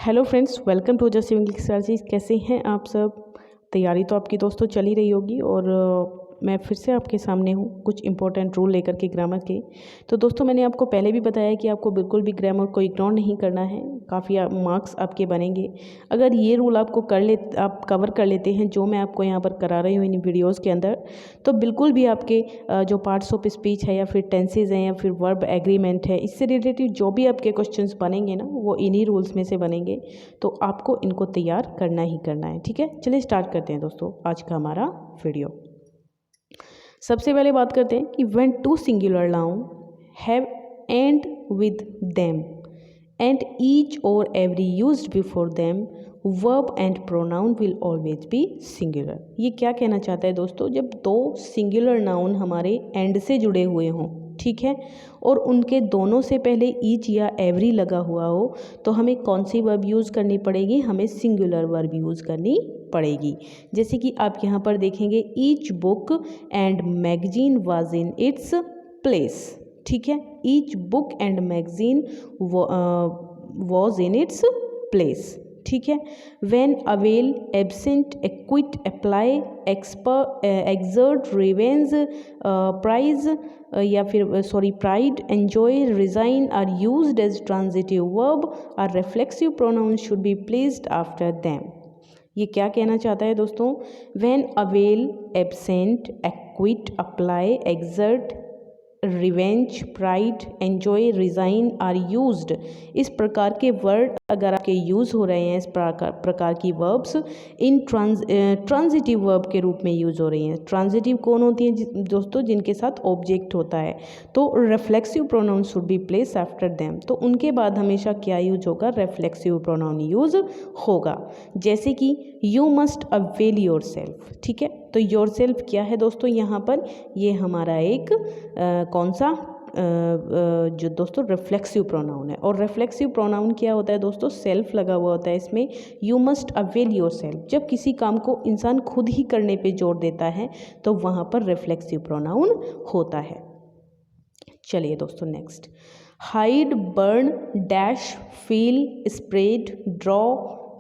Hello friends, welcome to just English classes. कैसे हैं आप सब? तैयारी तो आपकी दोस्तों चल ही रही होगी और मैं फिर से आपके सामने हूँ कुछ इंपॉर्टेंट रूल लेकर के ग्रामर के। तो दोस्तों, मैंने आपको पहले भी बताया कि आपको बिल्कुल भी ग्रामर को इग्नोर नहीं करना है, काफ़ी मार्क्स आपके बनेंगे अगर ये रूल आपको आप कवर कर लेते हैं जो मैं आपको यहाँ पर करा रही हूँ इन वीडियोज़ के अंदर। तो बिल्कुल भी आपके जो पार्ट्स ऑफ स्पीच है या फिर टेंसेज हैं या फिर वर्ब एग्रीमेंट है, इससे रिलेटेड जो भी आपके क्वेश्चंस बनेंगे ना, वो इन्हीं रूल्स में से बनेंगे। तो आपको इनको तैयार करना ही करना है। ठीक है, चलिए स्टार्ट करते हैं दोस्तों आज का हमारा वीडियो। सबसे पहले बात करते हैं कि when two singular noun have and with them and each और every used before them verb and pronoun will always be singular. ये क्या कहना चाहता है दोस्तों? जब दो सिंगुलर नाउन हमारे एंड से जुड़े हुए हों, ठीक है, और उनके दोनों से पहले ईच या एवरी लगा हुआ हो, तो हमें कौन सी वर्ब यूज़ करनी पड़ेगी? हमें सिंगुलर वर्ब यूज़ करनी पड़ेगी। जैसे कि आप यहाँ पर देखेंगे, each book and magazine was in its place. ठीक है, each book and magazine was in its place. ठीक है, when avail absent acquit apply exert revenge prize या फिर pride enjoy resign are used as transitive verb are reflexive pronoun should be placed after them. ये क्या कहना चाहता है दोस्तों? When avail absent acquit apply exert revenge pride enjoy resign are used, इस प्रकार के वर्ड अगर आपके यूज़ हो रहे हैं, इस प्रकार की वर्ब्स इन ट्रांजिटिव वर्ब के रूप में यूज़ हो रही हैं। ट्रांजिटिव कौन होती हैं दोस्तों? जिनके साथ ऑब्जेक्ट होता है। तो reflexive pronoun should B place after them, तो उनके बाद हमेशा क्या यूज होगा? रिफ्लेक्सिव प्रोनाउन यूज होगा। जैसे कि you must avail your self. ठीक है, तो योर सेल्फ क्या है दोस्तों? यहाँ पर ये हमारा एक कौन सा जो दोस्तों रिफ्लेक्सिव प्रोनाउन है। और रिफ्लेक्सिव प्रोनाउन क्या होता है दोस्तों? सेल्फ लगा हुआ होता है इसमें। You must avail your self, जब किसी काम को इंसान खुद ही करने पे जोर देता है तो वहाँ पर रिफ्लेक्सिव प्रोनाउन होता है। चलिए दोस्तों, next, hide burn dash feel spread draw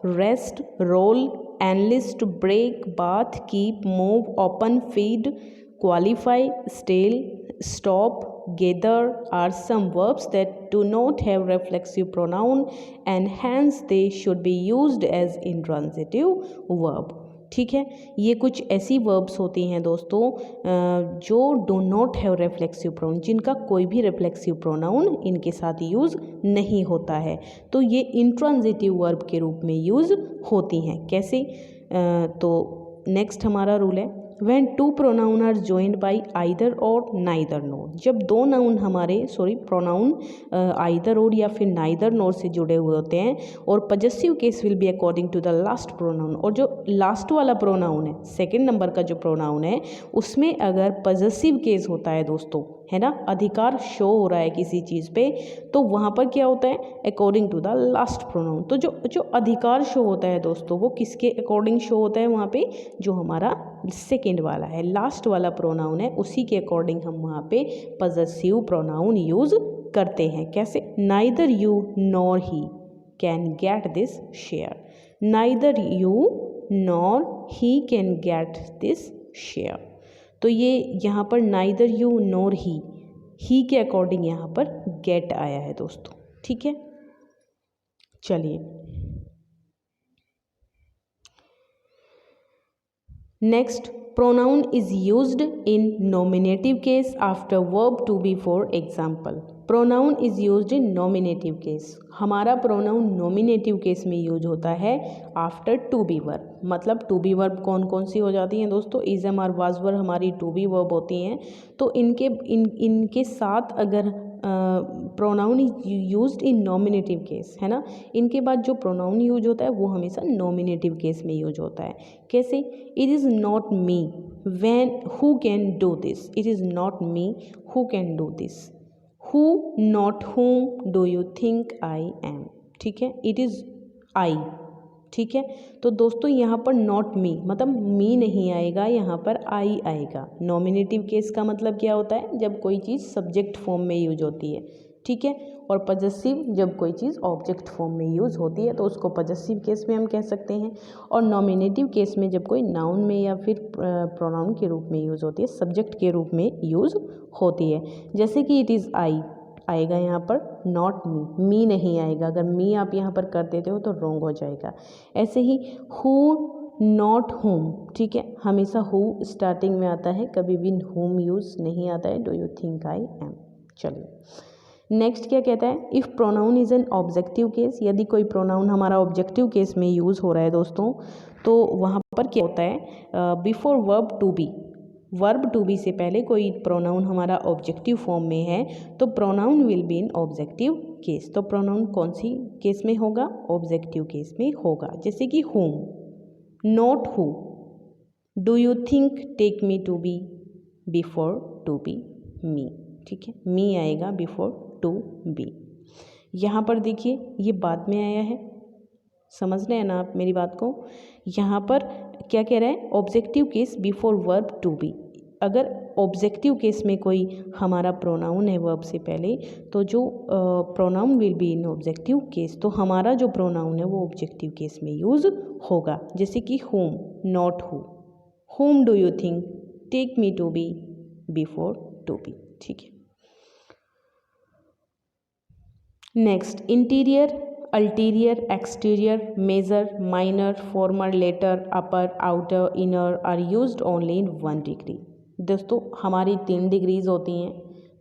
rest roll enlist break bath keep move open feed qualify stale stop gather are some verbs that do not have reflexive pronoun and hence they should be used as intransitive verb। ठीक है, ये कुछ ऐसी verbs होती हैं दोस्तों जो do not have reflexive pronoun, जिनका कोई भी रिफ्लेक्सिव प्रोनाउन इनके साथ यूज़ नहीं होता है, तो ये इंट्रांजिटिव वर्ब के रूप में यूज़ होती हैं। कैसे? तो नेक्स्ट हमारा रूल है, when two pronoun are joined by either or neither nor, जब दो नाउन हमारे प्रोनाउन either or या फिर neither nor से जुड़े हुए होते हैं और possessive case will be according to the last pronoun, और जो लास्ट वाला प्रोनाउन है, सेकंड नंबर का जो प्रोनाउन है, उसमें अगर पजेसिव केस होता है दोस्तों, है ना, अधिकार शो हो रहा है किसी चीज़ पे, तो वहाँ पर क्या होता है? According to the last pronoun. तो जो अधिकार शो होता है दोस्तों, वो किसके अकॉर्डिंग शो होता है? वहाँ पे जो हमारा सेकेंड वाला है, लास्ट वाला प्रोनाउन है, उसी के अकॉर्डिंग हम वहाँ पे पजेसिव प्रोनाउन यूज़ करते हैं। कैसे? Neither you nor he can get this share, neither you nor he can get this share. तो ये यहाँ पर नाइदर यू नॉर ही के अकॉर्डिंग यहाँ पर गेट आया है दोस्तों। ठीक है, चलिए next, pronoun is used in nominative case after verb to be. For example, pronoun is used in nominative case, हमारा प्रोनाउन नॉमिनेटिव केस में यूज होता है आफ्टर टू बी वर्ब। मतलब टू बी वर्ब कौन कौन सी हो जाती हैं दोस्तों? Is am are was were हमारी टू बी वर्ब होती हैं। तो इनके साथ अगर pronoun used in nominative case, है ना, इनके बाद जो प्रोनाउन यूज होता है वो हमेशा नॉमिनेटिव केस में यूज होता है। कैसे? It is not me when who can do this, it is not me who can do this, who not whom do you think I am. ठीक है, इट इज़ आई। ठीक है, तो दोस्तों यहाँ पर नॉट मी मतलब मी नहीं आएगा, यहाँ पर आई आएगा। नॉमिनेटिव केस का मतलब क्या होता है? जब कोई चीज़ सब्जेक्ट फॉर्म में यूज होती है, ठीक है। और पजेसिव जब कोई चीज़ ऑब्जेक्ट फॉर्म में यूज़ होती है तो उसको पजेसिव केस में हम कह सकते हैं। और नॉमिनेटिव केस में जब कोई नाउन में या फिर प्रोनाउन के रूप में यूज़ होती है, सब्जेक्ट के रूप में यूज़ होती है। जैसे कि इट इज़ आई आएगा यहाँ पर, नॉट मी नहीं आएगा। अगर मी आप यहाँ पर कर देते हो तो रॉन्ग हो जाएगा। ऐसे ही हु नॉट होम, ठीक है, हमेशा हु स्टार्टिंग में आता है, कभी भी होम यूज़ नहीं आता है। Do you think I am. चलिए नेक्स्ट क्या कहता है, if pronoun is an objective case, यदि कोई प्रोनाउन हमारा ऑब्जेक्टिव केस में यूज़ हो रहा है दोस्तों, तो वहाँ पर क्या होता है, before verb to be, verb to be से पहले कोई प्रोनाउन हमारा ऑब्जेक्टिव फॉर्म में है तो pronoun will be in objective case. तो प्रोनाउन कौन सी केस में होगा, ऑब्जेक्टिव केस में होगा। जैसे कि whom, not who, do you think take me to be, before to be me, ठीक है, मी आएगा बिफोर टू बी। यहाँ पर देखिए ये बाद में आया है, समझ रहे हैं ना आप मेरी बात को। यहाँ पर क्या कह रहा है, objective case before verb to be. अगर ऑब्जेक्टिव केस में कोई हमारा प्रोनाउन है वर्ब से पहले, तो जो pronoun will be in objective case, तो हमारा जो प्रोनाउन है वो ऑब्जेक्टिव केस में यूज़ होगा। जैसे कि whom, not who, whom do you think take me to be, before to be, ठीक है। Next, interior, ulterior, exterior, major, minor, former, latter, upper, outer, inner are used only in 1 degree. दोस्तों हमारी 3 degrees होती हैं,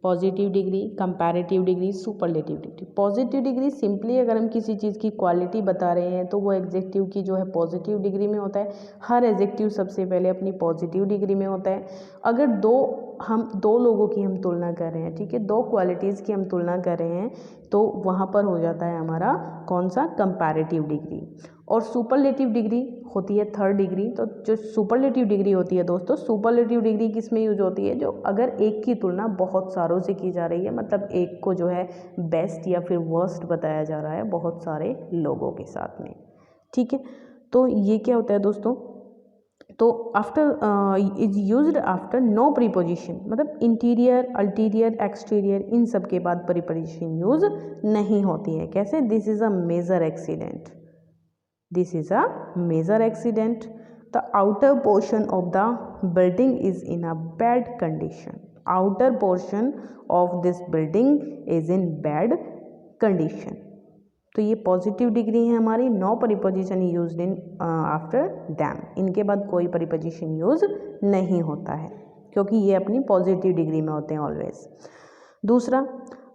positive degree, comparative degree, superlative degree. Positive degree simply अगर हम किसी चीज़ की क्वालिटी बता रहे हैं तो वो एग्जेक्टिव की जो है पॉजिटिव डिग्री में होता है। हर एग्जेक्टिव सबसे पहले अपनी पॉजिटिव डिग्री में होता है। अगर हम दो लोगों की हम तुलना कर रहे हैं, ठीक है, 2 क्वालिटीज़ की हम तुलना कर रहे हैं, तो वहाँ पर हो जाता है हमारा कौन सा, कंपैरेटिव डिग्री। और सुपरलेटिव डिग्री होती है 3rd डिग्री। तो जो सुपरलेटिव डिग्री होती है दोस्तों, सुपरलेटिव डिग्री किस में यूज होती है, जो अगर एक की तुलना बहुत सारों से की जा रही है, मतलब एक को जो है बेस्ट या फिर वर्स्ट बताया जा रहा है बहुत सारे लोगों के साथ में, ठीक है। तो ये क्या होता है दोस्तों, तो after is used after no preposition, मतलब इंटीरियर, अल्टीरियर, एक्सटीरियर इन सब के बाद प्रीपोजिशन यूज नहीं होती है। कैसे, this is a major accident, this is a major accident, the outer portion of the building is in a bad condition, outer portion of this building is in bad condition. तो ये positive degree है हमारी, no preposition used in after them, इनके बाद कोई preposition use नहीं होता है क्योंकि ये अपनी पॉजिटिव डिग्री में होते हैं ऑलवेज। दूसरा,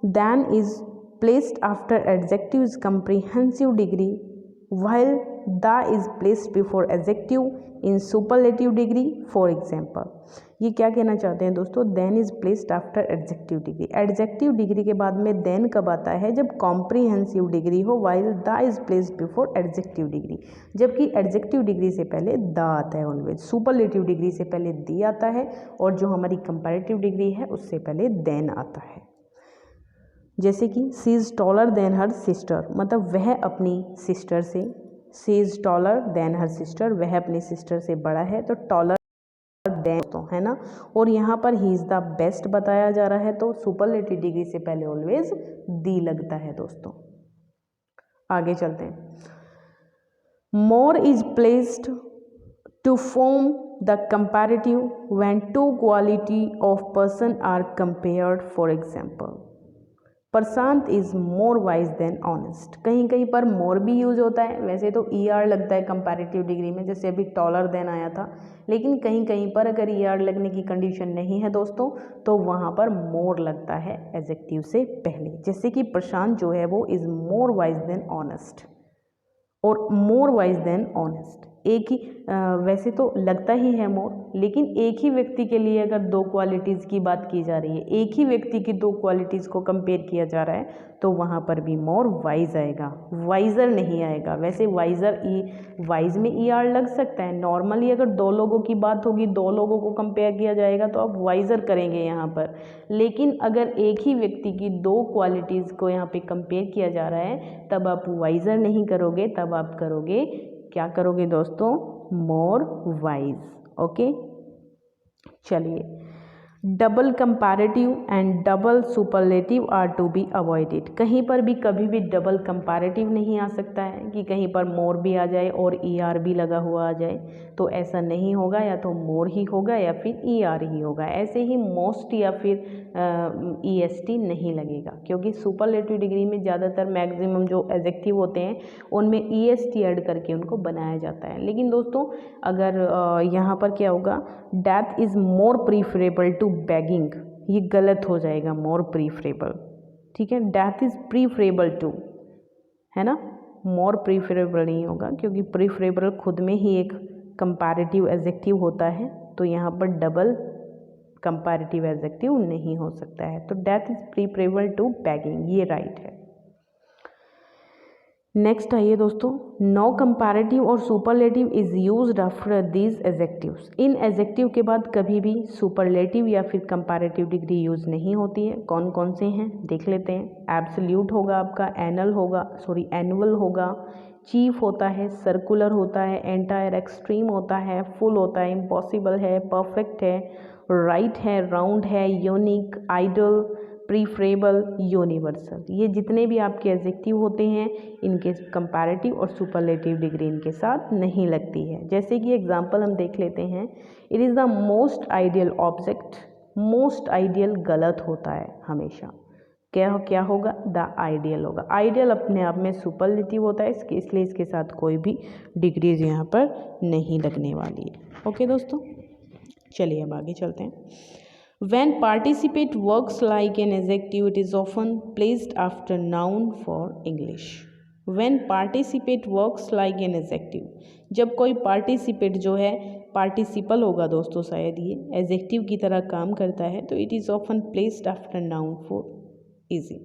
than is placed after adjective is comprehensive degree, while the is placed before adjective in superlative degree। For example, ये क्या कहना चाहते हैं दोस्तों, than is placed after adjective degree, adjective degree के बाद में देन कब आता है, जब कॉम्प्रीहेंसिव डिग्री हो, while the is placed before adjective degree, जबकि एडजेक्टिव डिग्री से पहले द आता है ऑलवेज, सुपरलेटिव डिग्री से पहले दी आता है, और जो हमारी कंपैरेटिव डिग्री है उससे पहले देन आता है। जैसे कि she is taller than her sister, मतलब वह अपनी सिस्टर से, she is taller than her sister, वह अपनी सिस्टर से बड़ा है, तो टॉलर देन तो है ना। और यहाँ पर ही इज़ द बेस्ट बताया जा रहा है, तो सुपरलेटिव डिग्री से पहले ऑलवेज दी लगता है दोस्तों। आगे चलते हैं, more is placed to form the comparative when 2 quality of person are compared. For example, Prashant is more wise than honest, कहीं कहीं पर मोर भी यूज होता है, वैसे तो ER लगता है कंपैरेटिव डिग्री में, जैसे अभी टॉलर देन आया था, लेकिन कहीं कहीं पर अगर ER लगने की कंडीशन नहीं है दोस्तों, तो वहाँ पर मोर लगता है एडजेक्टिव से पहले। जैसे कि प्रशांत जो है वो is more wise than honest, और मोर वाइज देन ऑनेस्ट एक ही वैसे तो लगता ही है मोर, लेकिन एक ही व्यक्ति के लिए अगर 2 क्वालिटीज़ की बात की जा रही है, एक ही व्यक्ति की 2 क्वालिटीज़ को कंपेयर किया जा रहा है, तो वहाँ पर भी मोर वाइज आएगा, वाइजर नहीं आएगा। वैसे वाइज में ER लग सकता है, नॉर्मली अगर 2 लोगों की बात होगी, 2 लोगों को कंपेयर किया जाएगा तो आप वाइजर करेंगे यहाँ पर, लेकिन अगर एक ही व्यक्ति की 2 क्वालिटीज़ को यहाँ पे कंपेयर किया जा रहा है तब आप वाइजर नहीं करोगे, तब आप करोगे, क्या करोगे दोस्तों, मोर वाइज। ओके, चलिए, double comparative and double superlative are to be avoided. कहीं पर भी कभी भी डबल कंपैरेटिव नहीं आ सकता है कि कहीं पर मोर भी आ जाए और ER भी लगा हुआ आ जाए, तो ऐसा नहीं होगा। या तो मोर ही होगा या फिर ER ही होगा। ऐसे ही मोस्ट या फिर EST नहीं लगेगा, क्योंकि सुपरलेटिव डिग्री में ज़्यादातर मैक्सिमम जो एडजेक्टिव होते हैं उनमें EST ऐड करके उनको बनाया जाता है। लेकिन दोस्तों अगर यहाँ पर क्या होगा, death is more preferable to begging, ये गलत हो जाएगा, मोर प्रीफरेबल। ठीक है, डेथ इज़ प्रीफरेबल टू, है ना, मोर प्रीफरेबल नहीं होगा, क्योंकि प्रीफरेबल खुद में ही एक कंपैरेटिव एडजेक्टिव होता है, तो यहाँ पर डबल कंपैरेटिव एडजेक्टिव नहीं हो सकता है। तो death is preferable to begging, ये राइट है। नेक्स्ट आइए दोस्तों, नो कंपैरेटिव और superlative is used after these adjectives. इन एडजेक्टिव के बाद कभी भी सुपरलेटिव या फिर कंपैरेटिव डिग्री यूज नहीं होती है। कौन कौन से हैं देख लेते हैं। एब्सोल्यूट होगा आपका, एनुअल होगा, चीफ होता है, सर्कुलर होता है, एंटायर, एक्सट्रीम होता है, फुल होता है, इम्पॉसिबल है, परफेक्ट है, राइट है, राउंड है, यूनिक, आइडल, प्रीफरेबल, यूनिवर्सल। ये जितने भी आपके एडजेक्टिव होते हैं इनके कंपैरेटिव और सुपरलेटिव डिग्री इनके साथ नहीं लगती है। जैसे कि एग्जांपल हम देख लेते हैं, it is the most ideal object. Most ideal गलत होता है हमेशा, क्या होगा, द आइडियल होगा। आइडियल अपने आप में सुपरलेटिव होता है, इसलिए इसके साथ कोई भी डिग्रीज यहाँ पर नहीं लगने वाली है। ओके दोस्तों, चलिए अब आगे चलते हैं। When participate works like an adjective, it is often placed after noun for English. When participate works like an adjective, जब कोई participate जो है participle होगा दोस्तों, शायद ये adjective की तरह काम करता है, तो it is often placed after noun for easy,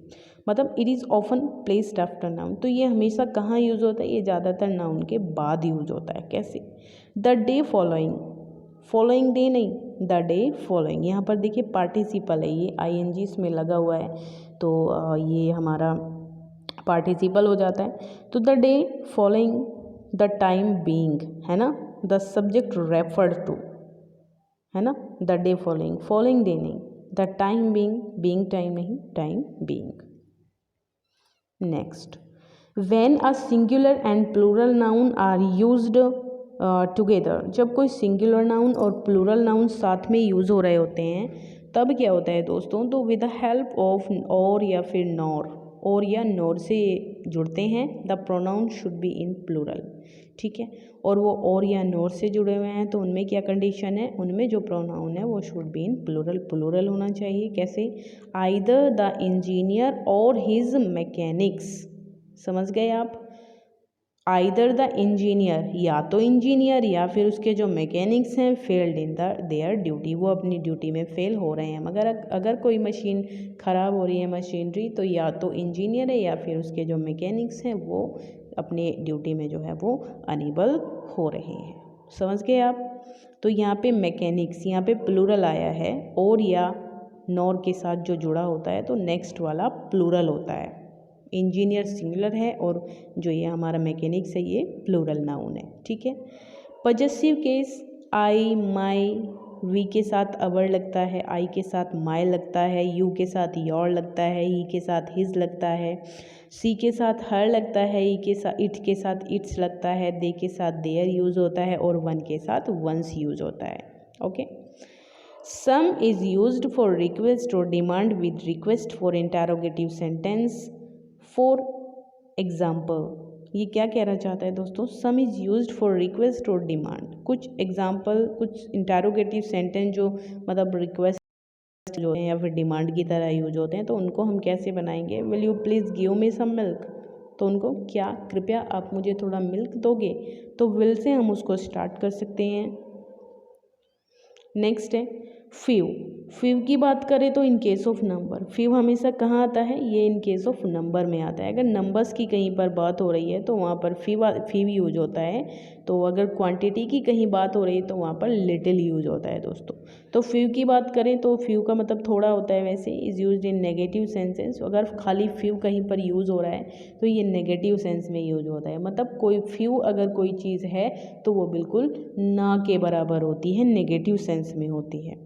मतलब it is often placed after noun। तो ये हमेशा कहाँ यूज होता है, ये ज़्यादातर noun के बाद यूज होता है। कैसे, the day following, following day नहीं, द डे फॉलोइंग। यहाँ पर देखिए पार्टिसिपल है, ये ING इसमें लगा हुआ है, तो ये हमारा पार्टिसिपल हो जाता है। तो the day following the time being, है ना, द सब्जेक्ट रेफर्ड टू, है ना, the day following, following day नहीं, द टाइम बीइंग टाइम नहीं, time being. Next, when a singular and plural noun are used together, जब कोई singular noun और plural noun साथ में यूज़ हो रहे होते हैं तब क्या होता है दोस्तों, तो विद द हेल्प ऑफ और या फिर नॉर, और या नॉर से जुड़ते हैं। The pronoun should be in plural, ठीक है, और वो और या नॉर से जुड़े हुए हैं तो उनमें क्या कंडीशन है, उनमें जो प्रोनाउन है वो should be in plural, plural होना चाहिए। कैसे, आइदर द इंजीनियर और हिज मैकेनिक्स, समझ गए आप, आइदर द इंजीनियर, या तो इंजीनियर या फिर उसके जो मैकेनिक्स हैं, फेल्ड इन देयर ड्यूटी, वो अपनी ड्यूटी में फेल हो रहे हैं। मगर अगर कोई मशीन ख़राब हो रही है, मशीनरी, तो या तो इंजीनियर है या फिर उसके जो मैकेनिक्स हैं वो अपने ड्यूटी में जो है वो अनेबल हो रहे हैं। समझ गए आप। तो यहाँ पे मैकेनिक्स, यहाँ पे प्लूरल आया है, और या नॉर के साथ जो जुड़ा होता है तो नेक्स्ट वाला प्लूरल होता है। इंजीनियर सिंगुलर है और जो ये हमारा मैकेनिक्स है ये प्लूरल नाउन है, ठीक है। Possessive case, I, my, we के साथ अवर लगता है, आई के साथ माई लगता है, यू के साथ योर लगता है, ही के साथ हिज लगता है, सी के साथ हर लगता है, ई के साथ इट के साथ इट्स लगता है, दे के साथ देयर यूज होता है, और वन के साथ वंस यूज होता है। Okay, some is used for request और demand with request for interrogative sentence. For example, ये क्या कहना चाहता है दोस्तों, some is used for request और डिमांड। कुछ एग्जाम्पल, कुछ इंटरोगेटिव सेंटेंस जो मतलब रिक्वेस्ट जो है या फिर डिमांड की तरह यूज होते हैं, तो उनको हम कैसे बनाएंगे, will you please give me some milk, तो उनको क्या, कृपया आप मुझे थोड़ा मिल्क दोगे, तो विल से हम उसको स्टार्ट कर सकते हैं। नेक्स्ट है फ्यू। फ्यू की बात करें तो in case of number, few हमेशा कहाँ आता है, ये इन केस ऑफ नंबर में आता है। अगर नंबर्स की कहीं पर बात हो रही है तो वहाँ पर फ्यू यूज होता है, तो अगर क्वांटिटी की कहीं बात हो रही है तो वहाँ पर लिटिल यूज होता है दोस्तों। तो फ्यू की बात करें तो फ्यू का मतलब थोड़ा होता है, वैसे is use in negative senses. अगर खाली फ्यू कहीं पर यूज़ हो रहा है तो ये नेगेटिव सेंस में यूज होता है, मतलब कोई फ्यू अगर कोई चीज़ है तो वो बिल्कुल ना के बराबर होती है, नेगेटिव सेंस में होती है।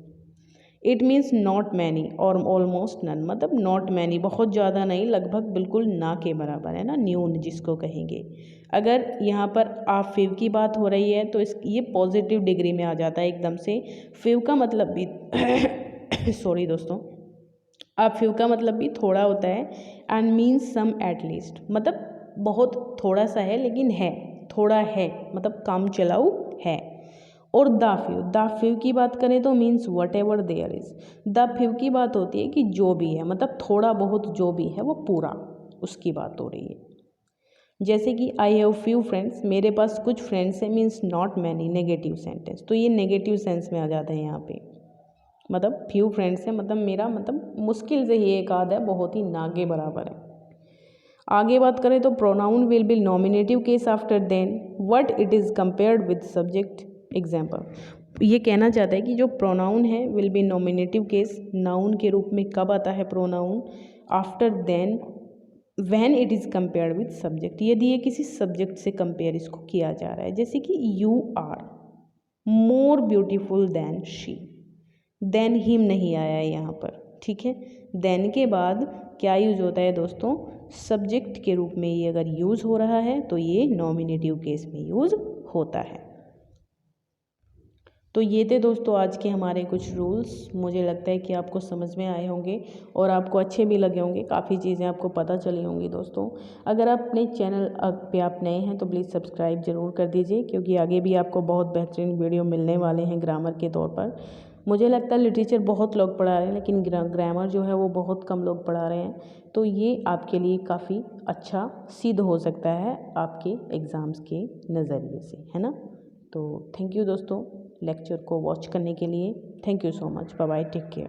इट मीन्स नॉट मैनी और ऑलमोस्ट नन, मतलब नॉट मैनी बहुत ज़्यादा नहीं, लगभग बिल्कुल ना के बराबर है ना, न्यून जिसको कहेंगे। अगर यहाँ पर आप फिव की बात हो रही है तो ये पॉजिटिव डिग्री में आ जाता है एकदम से। फिव का मतलब भी सॉरी दोस्तों, आप फिव का मतलब भी थोड़ा होता है, and means some at least, मतलब बहुत थोड़ा सा है लेकिन है, थोड़ा है मतलब काम चलाऊ है। और द फिव की बात करें तो means whatever there is. The few की बात होती है कि जो भी है, मतलब थोड़ा बहुत जो भी है वो पूरा, उसकी बात हो रही है। जैसे कि आई हैव फ्यू फ्रेंड्स, मेरे पास कुछ फ्रेंड्स हैं, means not many, negative sentence, तो ये नेगेटिव सेंस में आ जाता है यहाँ पे। मतलब फ्यू फ्रेंड्स हैं, मतलब मेरा मतलब मुश्किल से ही एक आध है, बहुत ही ना के बराबर है। आगे बात करें तो pronoun will be nominative case after than what it is compared with subject. Example, ये कहना चाहता है कि जो प्रोनाउन है will be nominative case, noun के रूप में कब आता है pronoun, after than when it is compared with subject, यदि ये किसी सब्जेक्ट से कंपेयर इसको किया जा रहा है। जैसे कि you are more beautiful than she, than him नहीं आया है यहाँ पर, ठीक है। देन के बाद क्या यूज़ होता है दोस्तों, सब्जेक्ट के रूप में ये अगर यूज़ हो रहा है तो ये नॉमिनेटिव केस में यूज़ होता है। तो ये थे दोस्तों आज के हमारे कुछ रूल्स, मुझे लगता है कि आपको समझ में आए होंगे और आपको अच्छे भी लगे होंगे, काफ़ी चीज़ें आपको पता चली होंगी दोस्तों। अगर आप अपने चैनल पे आप नए हैं तो प्लीज़ सब्सक्राइब ज़रूर कर दीजिए, क्योंकि आगे भी आपको बहुत बेहतरीन वीडियो मिलने वाले हैं ग्रामर के तौर पर। मुझे लगता है लिटरेचर बहुत लोग पढ़ा रहे हैं, लेकिन ग्रामर जो है वो बहुत कम लोग पढ़ा रहे हैं, तो ये आपके लिए काफ़ी अच्छा सिद्ध हो सकता है आपके एग्ज़ाम्स के नज़रिए से, है ना। तो थैंक यू दोस्तों लेक्चर को वॉच करने के लिए। Thank you so much, bye bye, take care.